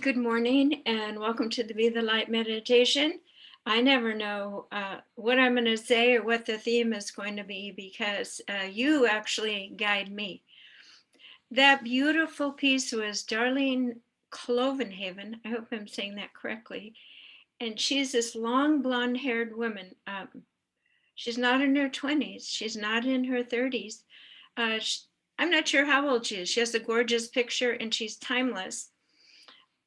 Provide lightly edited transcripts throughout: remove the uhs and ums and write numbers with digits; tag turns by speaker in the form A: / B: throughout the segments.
A: Good morning and welcome to the Be the Light meditation. I never know what I'm going to say or what the theme is going to be because you actually guide me. That beautiful piece was Darlene Clovenhaven. I hope I'm saying that correctly. And she's this long blonde haired woman. She's not in her 20s, she's not in her 30s. Uh, I'm not sure how old she is. She has a gorgeous picture and she's timeless.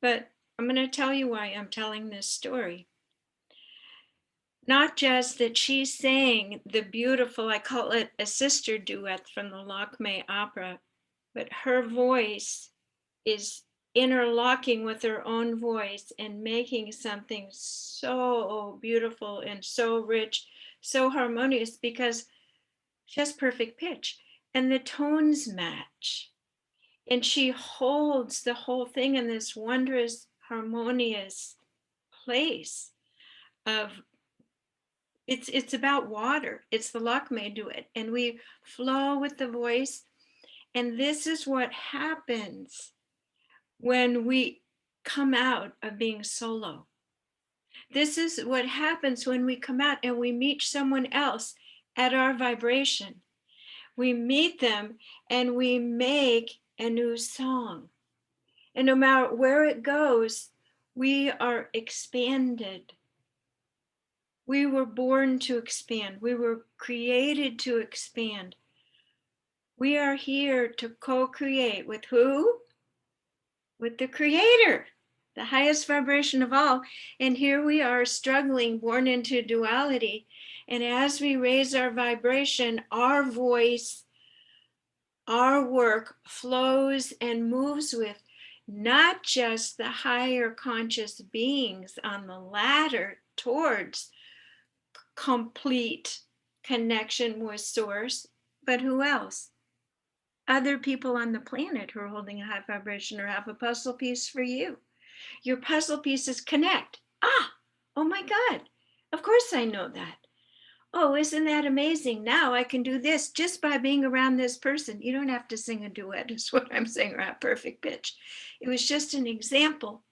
A: But I'm going to tell you why I'm telling this story. Not just that she sang the beautiful, I call it a sister duet from the Lakme opera, but her voice is interlocking with her own voice and making something so beautiful and so rich, so harmonious because she has perfect pitch and the tones match. And she holds the whole thing in this wondrous, harmonious place of it's about water. It's the Lakme duet, and we flow with the voice. And this is what happens when we come out of being solo. This is what happens when we come out and we meet someone else at our vibration. We meet them and we make a new song. And no matter where it goes, we are expanded. We were born to expand. We were created to expand. We are here to co-create with who? With the Creator, the highest vibration of all. And here we are struggling, born into duality. And as we raise our vibration, our voice, our work flows and moves with not just the higher conscious beings on the ladder towards complete connection with source, but who else? Other people on the planet who are holding a high vibration or have a puzzle piece for you. Your puzzle pieces connect. Oh my God, of course I know that. Oh, isn't that amazing? Now I can do this just by being around this person. You don't have to sing a duet, is what I'm saying, or at perfect pitch. It was just an example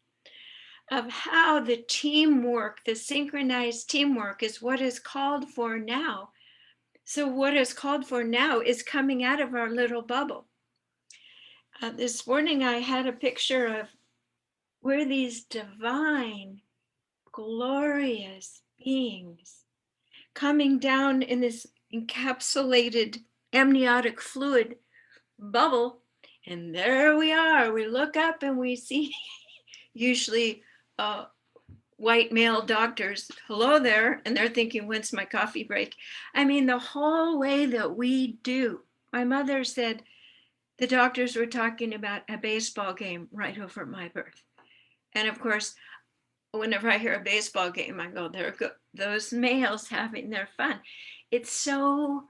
A: of how the teamwork, the synchronized teamwork, is what is called for now. So, what is called for now is coming out of our little bubble. This morning, I had a picture of where these divine, glorious beings coming down in this encapsulated amniotic fluid bubble. And there we are. We look up and we see usually white male doctors, hello there, and they're thinking, when's my coffee break? I mean, the whole way that we do. My mother said the doctors were talking about a baseball game right over my birth. And of course, whenever I hear a baseball game, I go, there go those males having their fun. It's so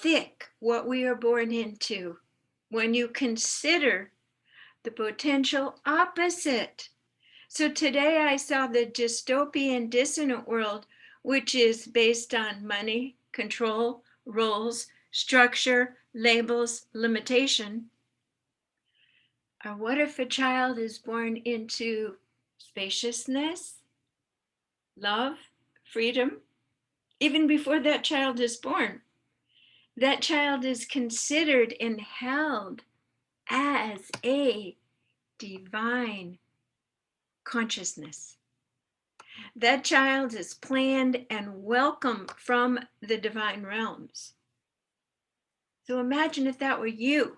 A: thick what we are born into when you consider the potential opposite. So today I saw the dystopian dissonant world, which is based on money, control, roles, structure, labels, limitation. Or what if a child is born into spaciousness, love, freedom? Even before that child is born, that child is considered and held as a divine consciousness. That child is planned and welcome from the divine realms. So imagine if that were you.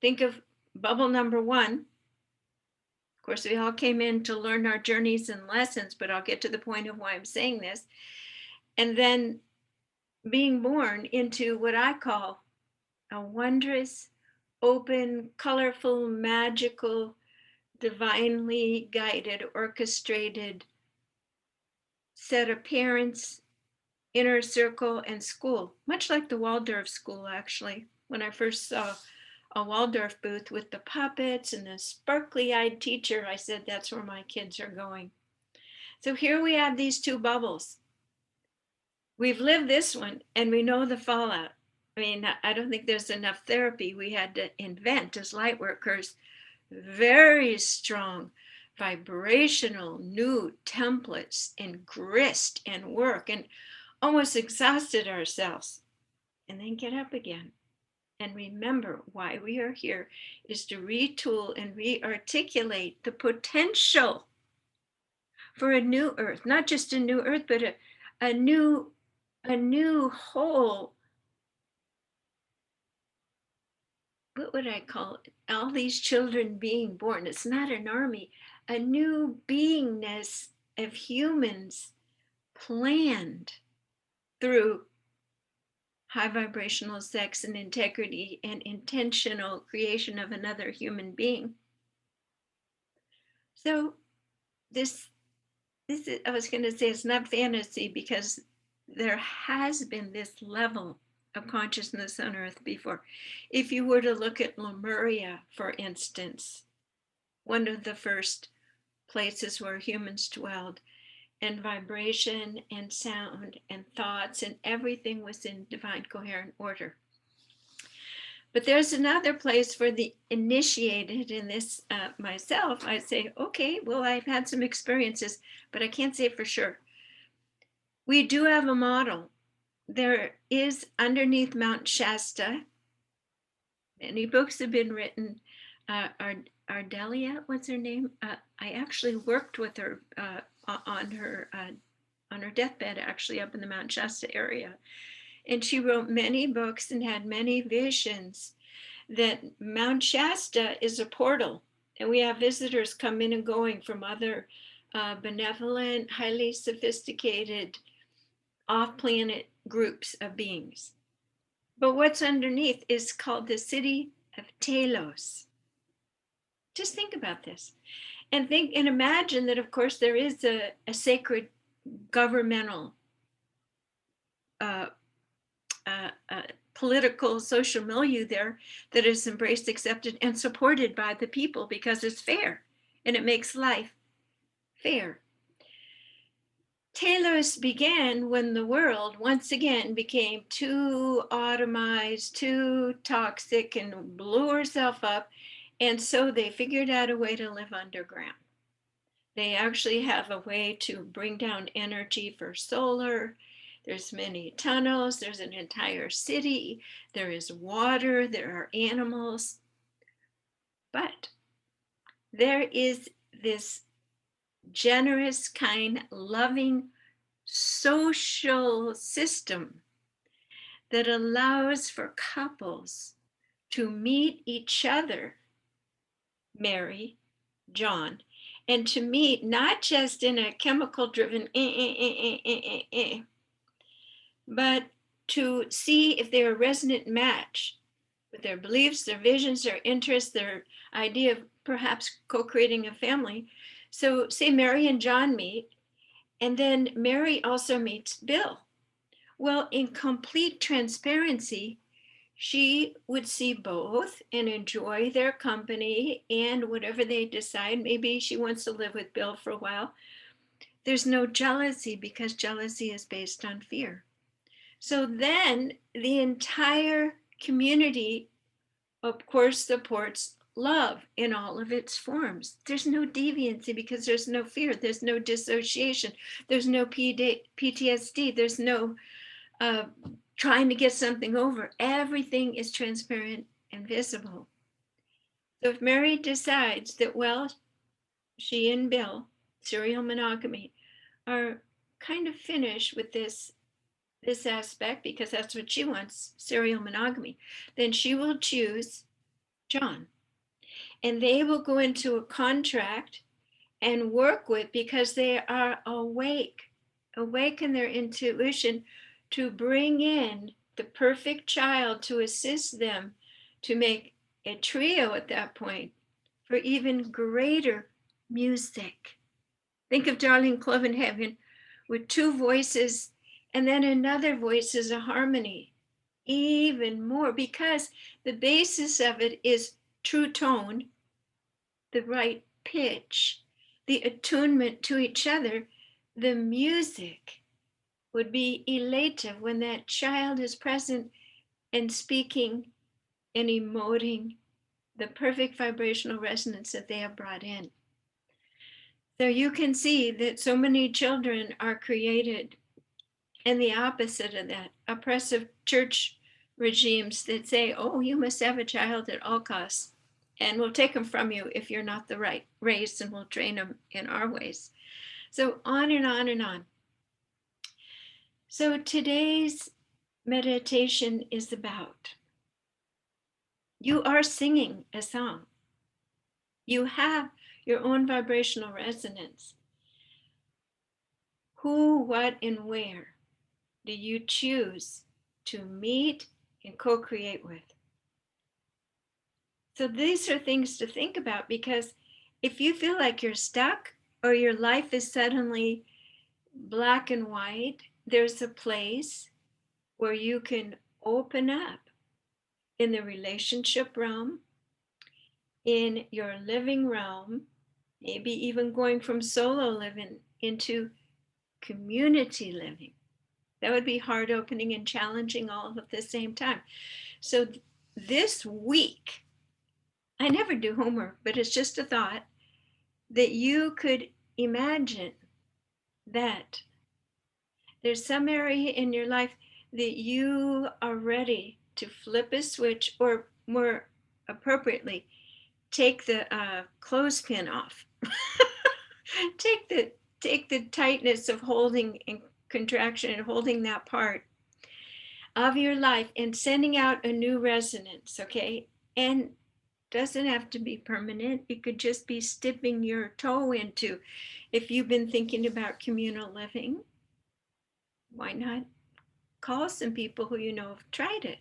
A: Think of bubble number one. Of course, we all came in to learn our journeys and lessons, but I'll get to the point of why I'm saying this. And then being born into what I call a wondrous, open, colorful, magical, divinely guided, orchestrated set of parents, inner circle, and school, much like the Waldorf school, actually. When I first saw a Waldorf booth with the puppets and the sparkly-eyed teacher, I said, that's where my kids are going. So here we have these two bubbles. We've lived this one and we know the fallout. I mean, I don't think there's enough therapy. We had to invent as light workers very strong vibrational new templates and grist and work and almost exhausted ourselves and then get up again and remember why we are here is to retool and re-articulate the potential for a new earth, not just a new earth, but a new a new whole, what would I call it? All these children being born. It's not an army, a new beingness of humans planned through high vibrational sex and integrity and intentional creation of another human being. So this is, I was going to say it's not fantasy because there has been this level of consciousness on earth before. If you were to look at Lemuria, for instance, one of the first places where humans dwelled, and vibration and sound and thoughts and everything was in divine coherent order. But there's another place for the initiated in this myself. I say, okay, well, I've had some experiences, but I can't say for sure. We do have a model. There is underneath Mount Shasta, many books have been written. Ardelia, what's her name? I actually worked with her on her deathbed, actually up in the Mount Shasta area. And she wrote many books and had many visions that Mount Shasta is a portal. And we have visitors come in and going from other benevolent, highly sophisticated, off-planet groups of beings. But what's underneath is called the city of Telos. Just think about this. And think and imagine that, of course, there is a sacred governmental uh, political social milieu there that is embraced, accepted, and supported by the people because it's fair and it makes life fair. Telos began when the world once again became too automized, too toxic, and blew herself up. And so they figured out a way to live underground. They actually have a way to bring down energy for solar. There's many tunnels, there's an entire city, there is water, there are animals. But there is this generous, kind, loving social system that allows for couples to meet each other, Mary, John, and to meet not just in a chemical driven, but to see if they're a resonant match with their beliefs, their visions, their interests, their idea of perhaps co-creating a family. So say Mary and John meet, and then Mary also meets Bill. Well, in complete transparency, she would see both and enjoy their company and whatever they decide. Maybe she wants to live with Bill for a while. There's no jealousy because jealousy is based on fear. So then the entire community, of course, supports love in all of its forms. There's no deviancy because there's no fear, there's no dissociation, there's no PTSD, there's no trying to get something over. Everything is transparent and visible. So if Mary decides that, well, she and Bill, serial monogamy, are kind of finished with this aspect because that's what she wants, serial monogamy, then she will choose John. And they will go into a contract and work with, because they are awake in their intuition, to bring in the perfect child to assist them to make a trio at that point for even greater music. Think of Darling Clove in Heaven with two voices and then another voice is a harmony, even more, because the basis of it is true tone, the right pitch, the attunement to each other. The music would be elative when that child is present and speaking and emoting the perfect vibrational resonance that they have brought in. So you can see that so many children are created, and the opposite of that, oppressive church regimes that say, oh, you must have a child at all costs, and we'll take them from you if you're not the right race, and we'll train them in our ways. So on and on and on. So today's meditation is about, you are singing a song. You have your own vibrational resonance. Who, what, and where do you choose to meet and co-create with? So these are things to think about, because if you feel like you're stuck or your life is suddenly black and white, there's a place where you can open up in the relationship realm, in your living realm, maybe even going from solo living into community living. That would be heart opening and challenging all at the same time. So this week, I never do homework, but it's just a thought that you could imagine that there's some area in your life that you are ready to flip a switch, or more appropriately, take the clothespin off. take the tightness of holding and contraction and holding that part of your life and sending out a new resonance, okay? And doesn't have to be permanent. It could just be dipping your toe into, if you've been thinking about communal living, why not call some people who you know have tried it?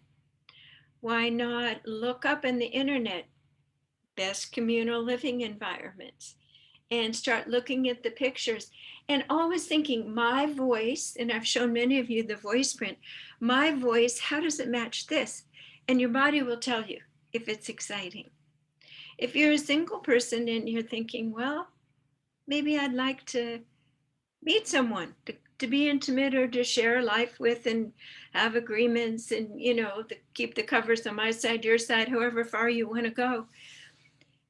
A: Why not look up in the internet best communal living environments and start looking at the pictures, and always thinking, my voice, and I've shown many of you the voice print, my voice, how does it match this? And your body will tell you if it's exciting. If you're a single person and you're thinking, well, maybe I'd like to meet someone to be intimate or to share life with and have agreements and, keep the covers on my side, your side, however far you want to go.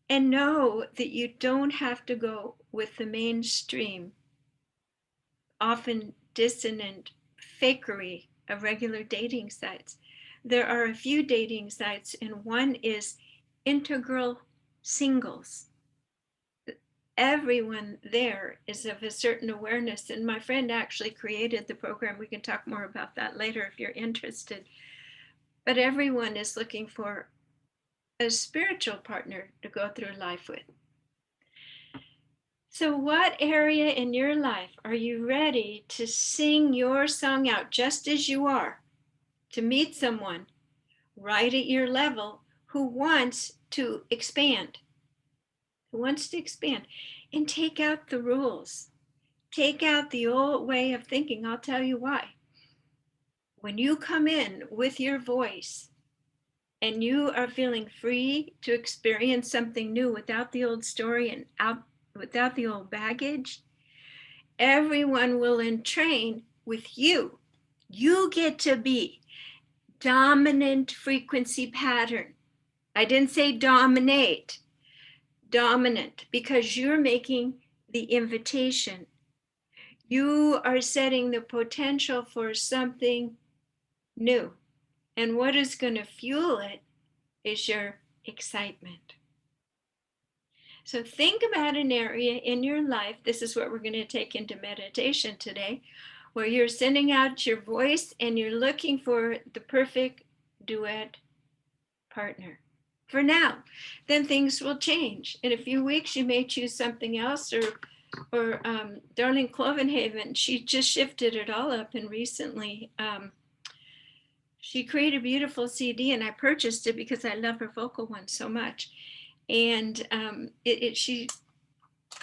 A: And know that you don't have to go with the mainstream, often dissonant fakery of regular dating sites. There are a few dating sites, and one is Integral Singles. Everyone there is of a certain awareness, and my friend actually created the program. We can talk more about that later if you're interested. But everyone is looking for a spiritual partner to go through life with. So what area in your life are you ready to sing your song out just as you are, to meet someone right at your level who wants to expand, and take out the rules, take out the old way of thinking? I'll tell you why. When you come in with your voice and you are feeling free to experience something new without the old story and without the old baggage, everyone will entrain with you. You get to be dominant frequency pattern. I didn't say dominate, dominant, because you're making the invitation. You are setting the potential for something new. And what is going to fuel it is your excitement. So think about an area in your life. This is what we're going to take into meditation today, where you're sending out your voice and you're looking for the perfect duet partner. For now, then things will change. In a few weeks, you may choose something else, or Darlene Clovenhaven, she just shifted it all up, and recently she created a beautiful CD, and I purchased it because I love her vocal one so much. And she,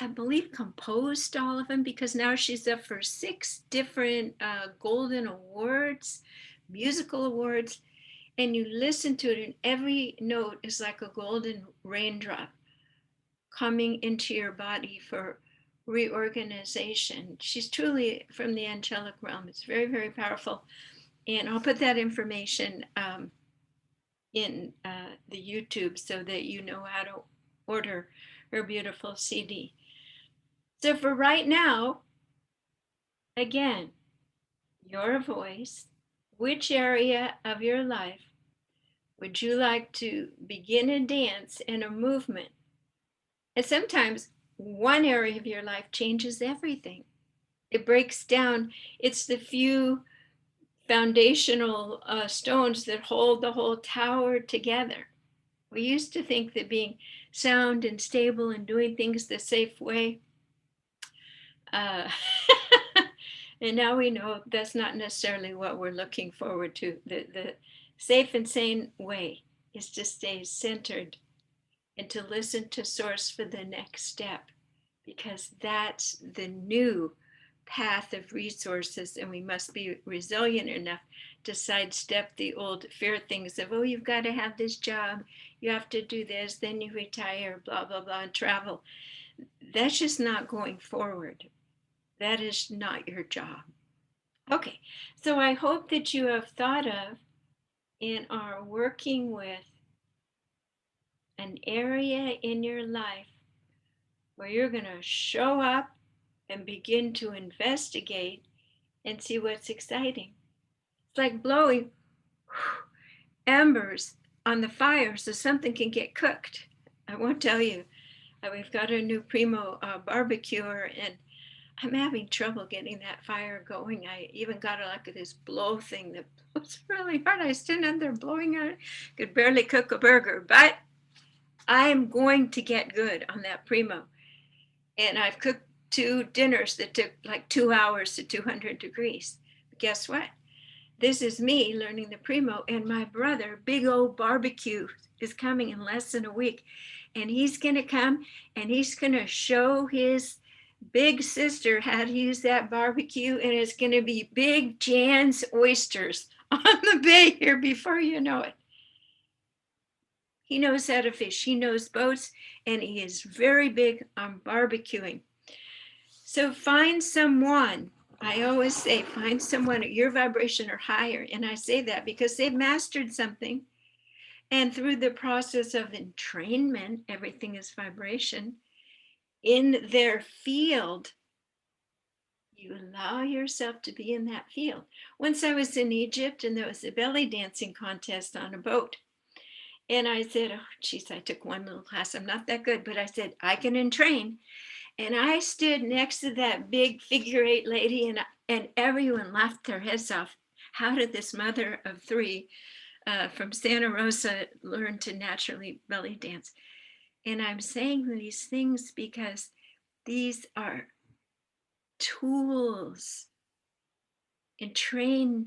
A: I believe, composed all of them, because now she's up for 6 different golden awards, musical awards. And you listen to it, and every note is like a golden raindrop coming into your body for reorganization. She's truly from the angelic realm. It's very, very powerful. And I'll put that information in the YouTube so that you know how to order her beautiful CD. So for right now, again, your voice, which area of your life would you like to begin a dance and a movement? And sometimes one area of your life changes everything. It breaks down. It's the few foundational stones that hold the whole tower together. We used to think that being sound and stable and doing things the safe way, uh, and now we know that's not necessarily what we're looking forward to. The safe and sane way is to stay centered and to listen to Source for the next step, because that's the new path of resources, and we must be resilient enough to sidestep the old fear things of, oh, you've got to have this job, you have to do this, then you retire, blah blah blah, and travel. That's just not going forward. That is not your job. Okay, so I hope that you have thought of and are working with an area in your life where you're going to show up and begin to investigate and see what's exciting. It's like blowing embers on the fire so something can get cooked. I won't tell you. We've got a new Primo barbecuer, and I'm having trouble getting that fire going. I even got like this blow thing that blows really hard. I stand out there blowing on it, could barely cook a burger, but I'm going to get good on that Primo. And I've cooked 2 dinners that took like 2 hours to 200 degrees. But guess what? This is me learning the Primo, and my brother, Big old Barbecue, is coming in less than a week. And he's going to come and he's going to show his big sister how to use that barbecue. And it's going to be Big Jan's oysters on the bay here before you know it. He knows how to fish, he knows boats, and he is very big on barbecuing. So find someone. I always say, find someone at your vibration or higher. And I say that because they've mastered something. And through the process of entrainment, everything is vibration in their field. You allow yourself to be in that field. Once I was in Egypt and there was a belly dancing contest on a boat. And I said, oh, geez, I took one little class. I'm not that good, but I said, I can entrain. And I stood next to that big figure 8 lady, and everyone laughed their heads off. How did this mother of 3 from Santa Rosa learn to naturally belly dance? And I'm saying these things because these are tools, entrainment.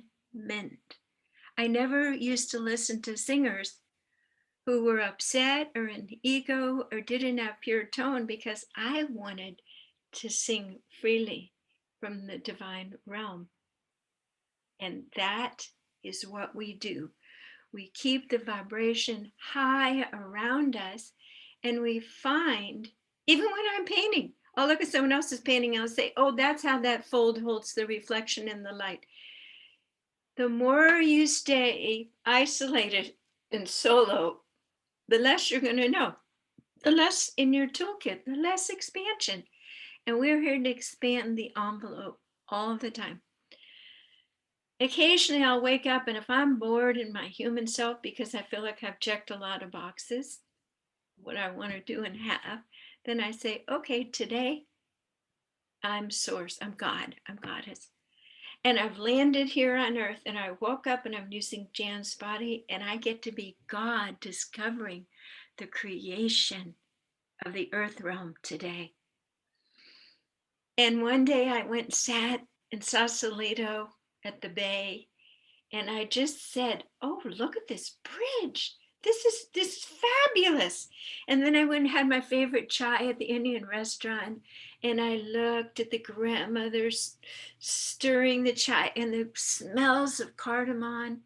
A: I never used to listen to singers who were upset or in ego or didn't have pure tone, because I wanted to sing freely from the divine realm. And that is what we do. We keep the vibration high around us, and we find, even when I'm painting, I'll look at someone else's painting and I'll say, oh, that's how that fold holds the reflection in the light. The more you stay isolated and solo, the less you're going to know. The less in your toolkit, the less expansion. And we're here to expand the envelope all the time. Occasionally I'll wake up, and if I'm bored in my human self because I feel like I've checked a lot of boxes, what I want to do and have, then I say, okay, today I'm Source, I'm God, I'm Goddess. And I've landed here on earth, and I woke up and I'm using Jan's body, and I get to be God discovering the creation of the earth realm today. And one day I went and sat in Sausalito at the bay, and I just said, oh, look at this bridge. This is fabulous. And then I went and had my favorite chai at the Indian restaurant, and I looked at the grandmothers stirring the chai and the smells of cardamom.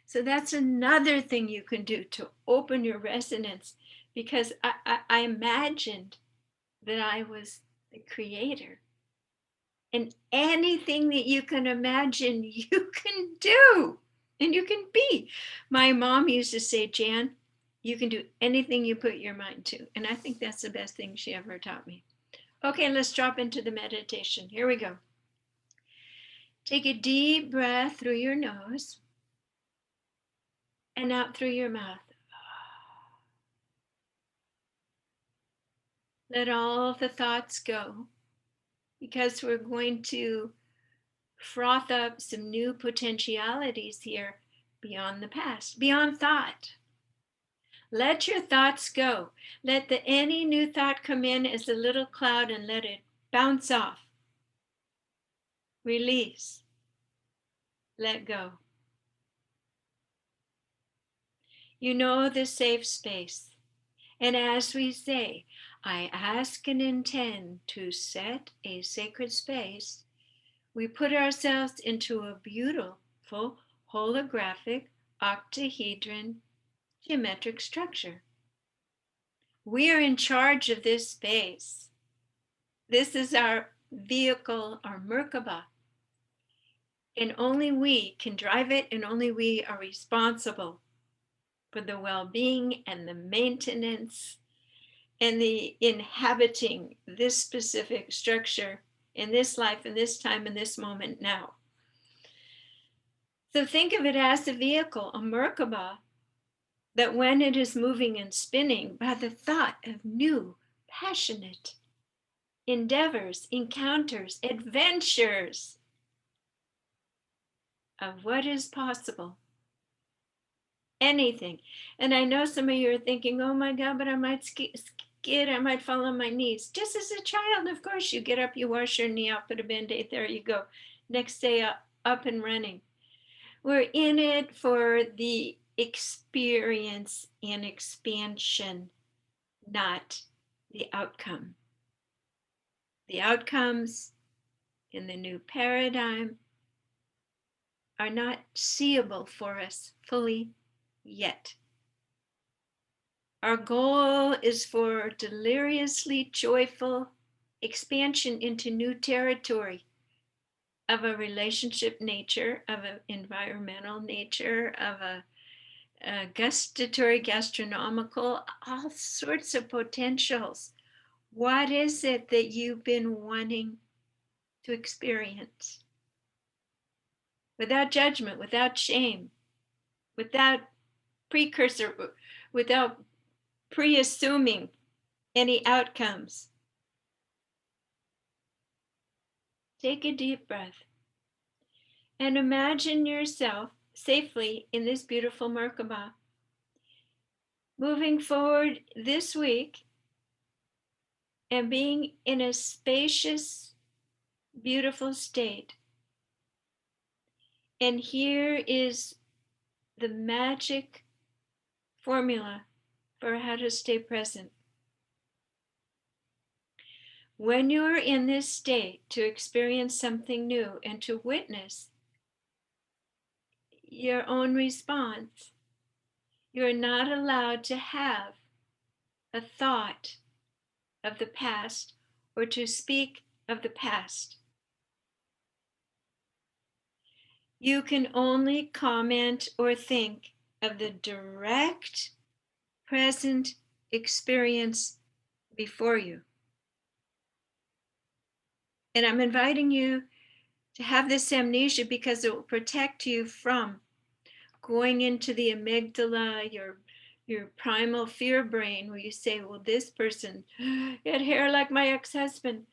A: So that's another thing you can do to open your resonance, because I imagined that I was the creator. And anything that you can imagine, you can do. And you can be. My mom used to say, Jan, you can do anything you put your mind to. And I think that's the best thing she ever taught me. Okay, let's drop into the meditation. Here we go. Take a deep breath through your nose and out through your mouth. Let all the thoughts go because we're going to froth up some new potentialities here beyond the past, beyond thought. Let your thoughts go. Let any new thought come in as a little cloud and let it bounce off. Release. Let go. You know the safe space. And as we say, I ask and intend to set a sacred space, we put ourselves into a beautiful holographic octahedron geometric structure. We are in charge of this space. This is our vehicle, our Merkaba. And only we can drive it, and only we are responsible for the well-being and the maintenance and the inhabiting this specific structure in this life, in this time, in this moment now. So think of it as a vehicle, a Merkaba, that when it is moving and spinning by the thought of new, passionate endeavors, encounters, adventures of what is possible, anything. And I know some of you are thinking, oh my God, but I might skid, I might fall on my knees. Just as a child, of course, you get up, you wash your knee out, put a Band-Aid, there you go. Next day, up and running. We're in it for the experience and expansion, not the outcome. The outcomes in the new paradigm are not seeable for us fully yet. Our goal is for deliriously joyful expansion into new territory of a relationship nature, of an environmental nature, of a gustatory, gastronomical, all sorts of potentials. What is it that you've been wanting to experience? Without judgment, without shame, without precursor, without pre-assuming any outcomes. Take a deep breath and imagine yourself safely in this beautiful Merkaba. Moving forward this week and being in a spacious, beautiful state. And here is the magic formula for how to stay present. When you are in this state to experience something new and to witness your own response, you're not allowed to have a thought of the past or to speak of the past. You can only comment or think of the direct present experience before you. And I'm inviting you to have this amnesia because it will protect you from going into the amygdala, your primal fear brain, where you say, well, this person had hair like my ex-husband.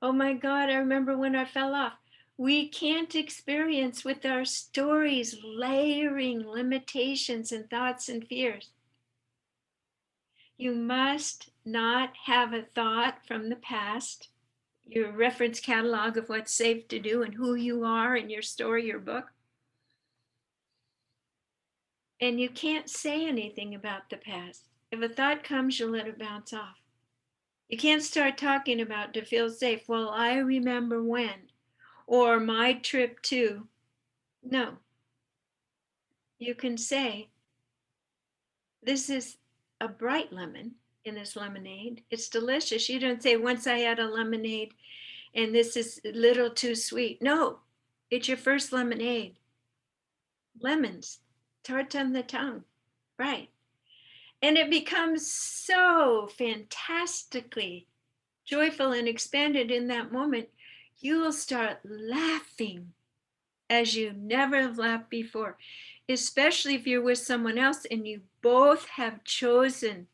A: Oh my God, I remember when I fell off. We can't experience with our stories layering limitations and thoughts and fears. You must not have a thought from the past, your reference catalog of what's safe to do and who you are in your story, your book. And you can't say anything about the past. If a thought comes, you let it bounce off. You can't start talking about to feel safe. Well, I remember when, or my trip to. No. You can say, this is a bright lemon in this lemonade. It's delicious. You don't say, once I had a lemonade and this is a little too sweet. No, it's your first lemonade. lemons, tart on the tongue, right? And it becomes so fantastically joyful and expanded in that moment. You will start laughing as you never have laughed before, especially if you're with someone else and you both have chosen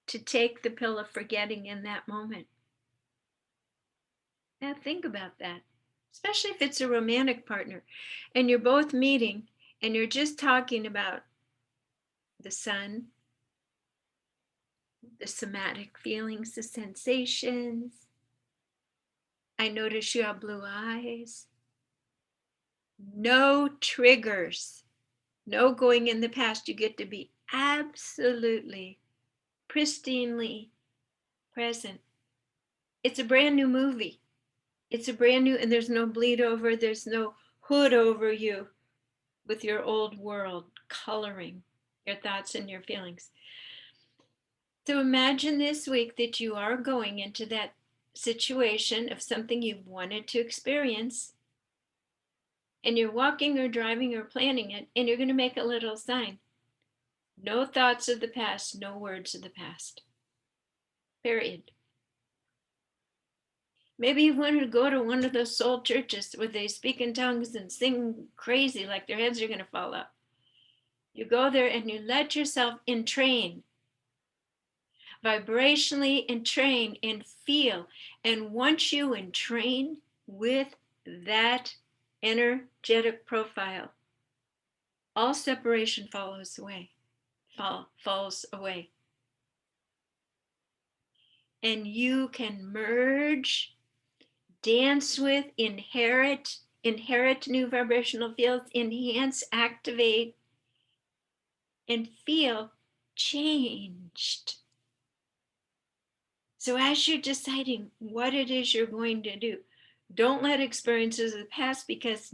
A: to take the pill of forgetting in that moment. Now, think about that, especially if it's a romantic partner and you're both meeting and you're just talking about the sun, the somatic feelings, the sensations. I notice you have blue eyes. No triggers, no going in the past. You get to be absolutely, pristinely present. It's a brand new movie. It's a brand new, and there's no bleed over, there's no hood over you with your old world coloring your thoughts and your feelings. So imagine this week that you are going into that situation of something you've wanted to experience, and you're walking or driving or planning it, and you're going to make a little sign. No thoughts of the past, no words of the past. Period. Maybe you wanted to go to one of those soul churches where they speak in tongues and sing crazy like their heads are going to fall up. You go there and you let yourself entrain, vibrationally entrain and feel. And once you entrain with that energetic profile, all separation falls away. And you can merge, dance with, inherit new vibrational fields, enhance, activate, and feel changed. So as you're deciding what it is you're going to do, don't let experiences of the past, because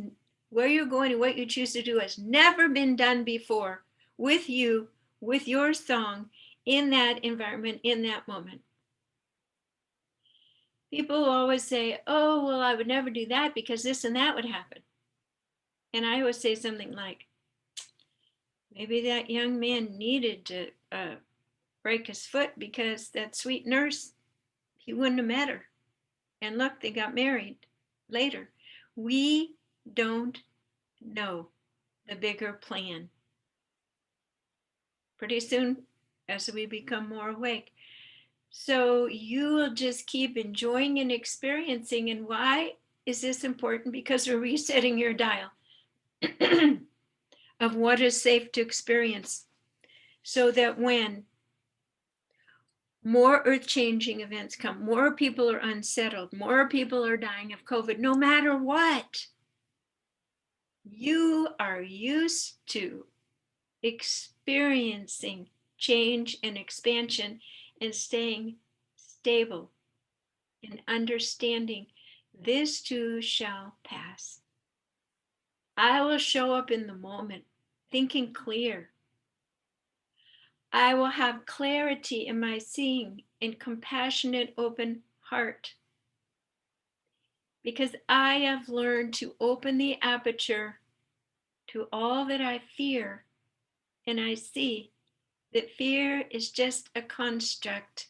A: where you're going and what you choose to do has never been done before with you, with your song, in that environment, in that moment. People always say, oh, well, I would never do that because this and that would happen. And I always say something like, maybe that young man needed to break his foot because that sweet nurse, he wouldn't have met her. And look, they got married later. We don't know the bigger plan. Pretty soon, as we become more awake. So you will just keep enjoying and experiencing. And why is this important? Because we're resetting your dial of what is safe to experience, so that when more earth-changing events come, more people are unsettled, more people are dying of COVID, no matter what, you are used to experiencing change and expansion and staying stable and understanding this too shall pass. I will show up in the moment thinking clear. I will have clarity in my seeing and compassionate open heart, because I have learned to open the aperture to all that I fear, and I see that fear is just a construct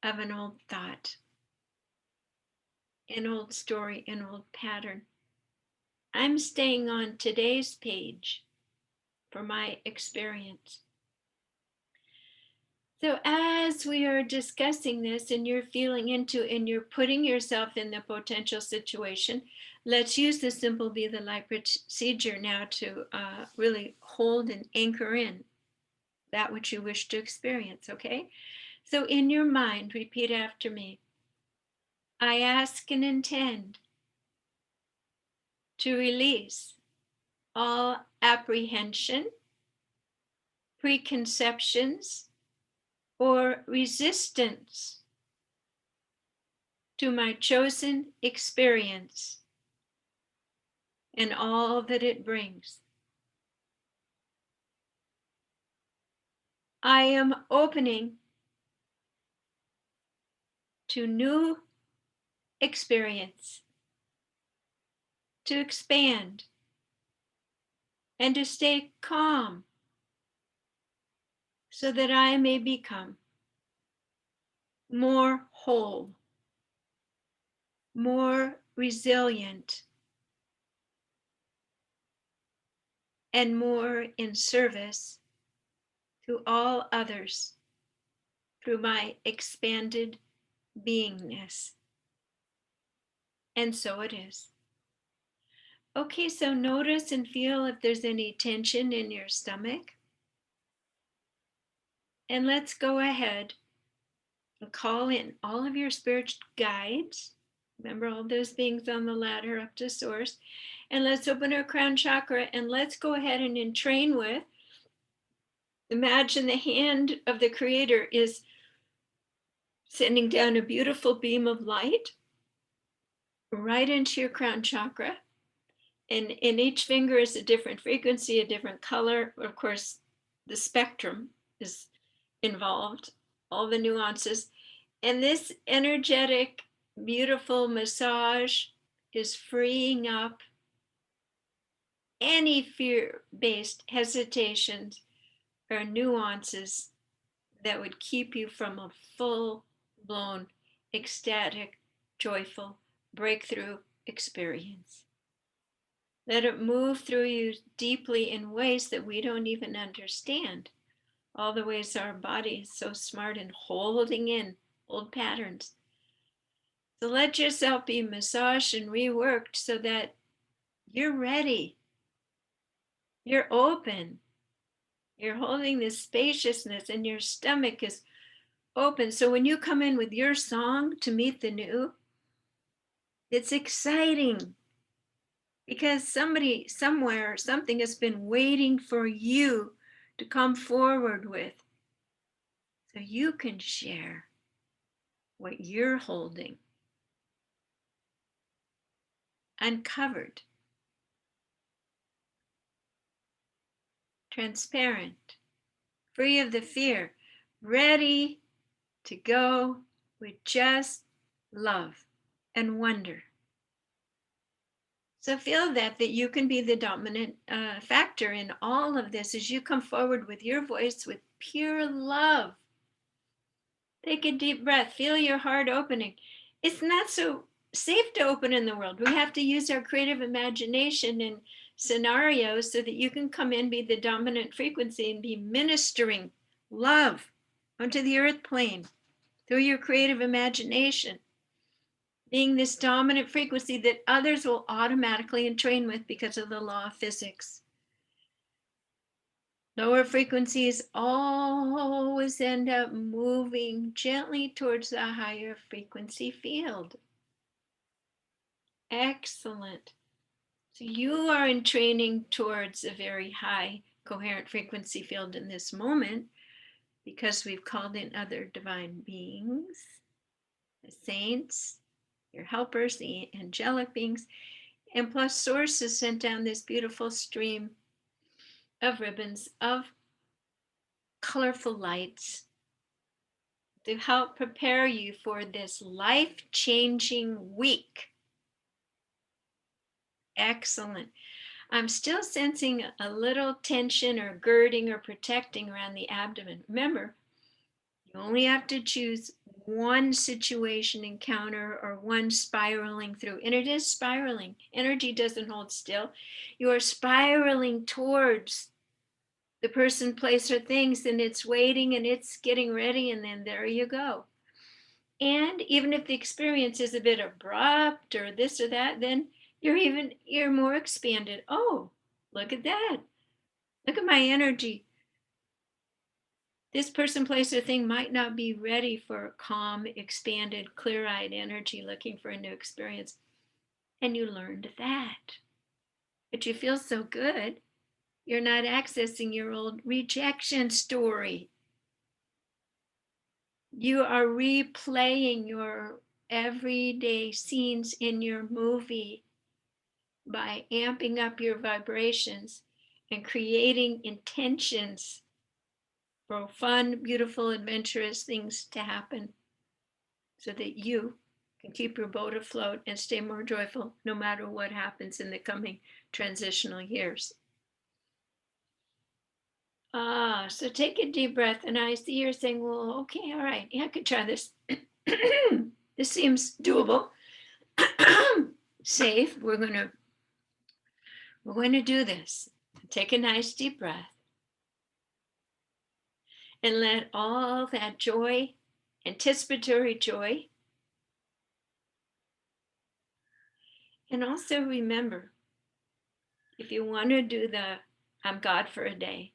A: of an old thought, an old story, an old pattern. I'm staying on today's page for my experience. So, as we are discussing this and you're feeling into and you're putting yourself in the potential situation, let's use the simple be the light procedure now to really hold and anchor in that which you wish to experience, okay? So, in your mind, repeat after me. I ask and intend to release all apprehension, preconceptions, or resistance to my chosen experience and all that it brings. I am opening to new experience, to expand, and to stay calm so that I may become more whole, more resilient, and more in service to all others through my expanded beingness. And so it is. Okay, so notice and feel if there's any tension in your stomach. And let's go ahead and call in all of your spiritual guides. Remember all those beings on the ladder up to source. And let's open our crown chakra and let's go ahead and entrain with. Imagine the hand of the Creator is sending down a beautiful beam of light right into your crown chakra. And in each finger is a different frequency, a different color. Of course, the spectrum is involved, all the nuances. And this energetic, beautiful massage is freeing up any fear based hesitations or nuances that would keep you from a full blown, ecstatic, joyful breakthrough experience. Let it move through you deeply in ways that we don't even understand. All the ways our body is so smart in holding in old patterns. So let yourself be massaged and reworked so that you're ready. You're open. You're holding this spaciousness and your stomach is open. So when you come in with your song to meet the new, it's exciting because somebody somewhere, something has been waiting for you to come forward with so you can share what you're holding uncovered, transparent, free of the fear, ready to go with just love and wonder. So feel that you can be the dominant factor in all of this as you come forward with your voice with pure love. Take a deep breath. Feel your heart opening. It's not so safe to open in the world. We have to use our creative imagination in scenarios so that you can come in, be the dominant frequency, and be ministering love onto the earth plane through your creative imagination, being this dominant frequency that others will automatically entrain with because of the law of physics. Lower frequencies always end up moving gently towards the higher frequency field. Excellent. So you are in training towards a very high coherent frequency field in this moment because we've called in other divine beings, the saints, your helpers, the angelic beings, and plus Source has sent down this beautiful stream of ribbons of colorful lights to help prepare you for this life-changing week. Excellent. I'm still sensing a little tension or girding or protecting around the abdomen. Remember, you only have to choose one situation encounter or one spiraling through, and it is spiraling. Energy doesn't hold still. You are spiraling towards the person, place, or things, and it's waiting and it's getting ready, and then there you go. And even if the experience is a bit abrupt or this or that, then you're more expanded. Oh, look at that. Look at my energy. This person, place, or thing might not be ready for calm, expanded, clear-eyed energy looking for a new experience. And you learned that. But you feel so good, you're not accessing your old rejection story. You are replaying your everyday scenes in your movie by amping up your vibrations and creating intentions for fun, beautiful, adventurous things to happen so that you can keep your boat afloat and stay more joyful no matter what happens in the coming transitional years. So take a deep breath, and I see you're saying, well, okay, all right, yeah, I could try this. This seems doable. Safe. We're going to do this. Take a nice deep breath and let all that joy, anticipatory joy, and also remember, if you want to do the I'm God for a day,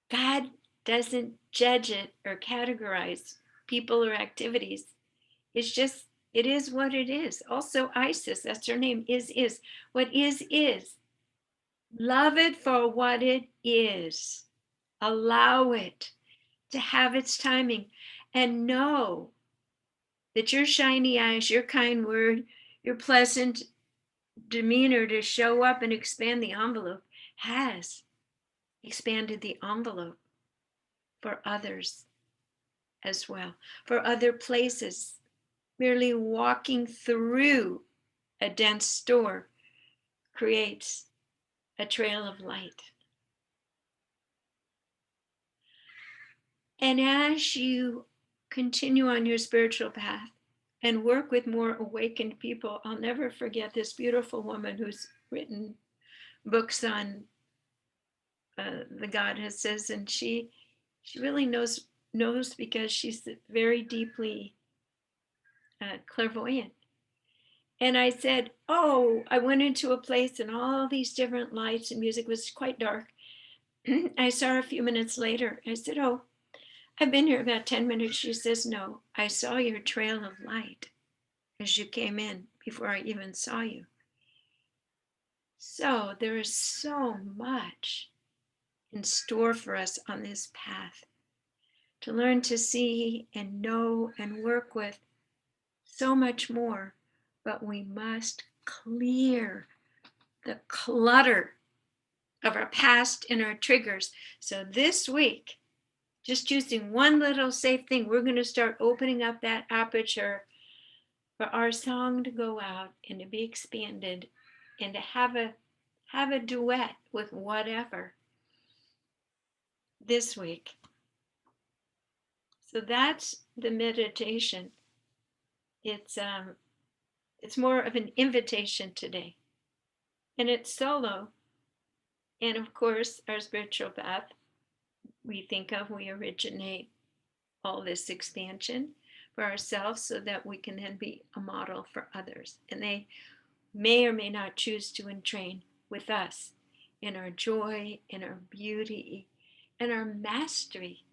A: God doesn't judge it or categorize people or activities. It's just, it is what it is. Also, Isis, that's her name, is. What is. Love it for what it is. Allow it to have its timing and know that your shiny eyes, your kind word, your pleasant demeanor to show up and expand the envelope has expanded the envelope for others as well, for other places. Merely walking through a dense store creates a trail of light. And as you continue on your spiritual path and work with more awakened people, I'll never forget this beautiful woman who's written books on the goddesses, and she really knows because she's very deeply clairvoyant. And I said, oh, I went into a place and all these different lights and music was quite dark. I saw her a few minutes later. I said, oh, I've been here about 10 minutes. She says, no, I saw your trail of light as you came in before I even saw you. So there is so much in store for us on this path to learn to see and know and work with so much more, but we must clear the clutter of our past and our triggers. So this week, just choosing one little safe thing, we're going to start opening up that aperture for our song to go out and to be expanded and to have a duet with whatever this week. So that's the meditation. It's more of an invitation today, and it's solo. And of course, our spiritual path, we originate all this expansion for ourselves so that we can then be a model for others. And they may or may not choose to entrain with us in our joy, in our beauty, and our mastery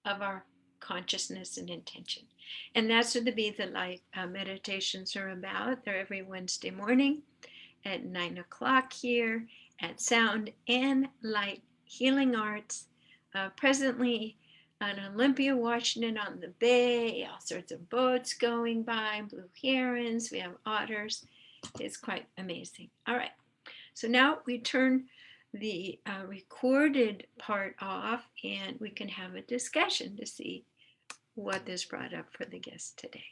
A: of our consciousness and intention. And that's what the Be the Light meditations are about. They're every Wednesday morning at 9 o'clock here at Sound and Light Healing Arts. Presently on Olympia, Washington, on the bay, all sorts of boats going by, blue herons, we have otters. It's quite amazing. All right, so now we turn the recorded part off and we can have a discussion to see what this brought up for the guest today.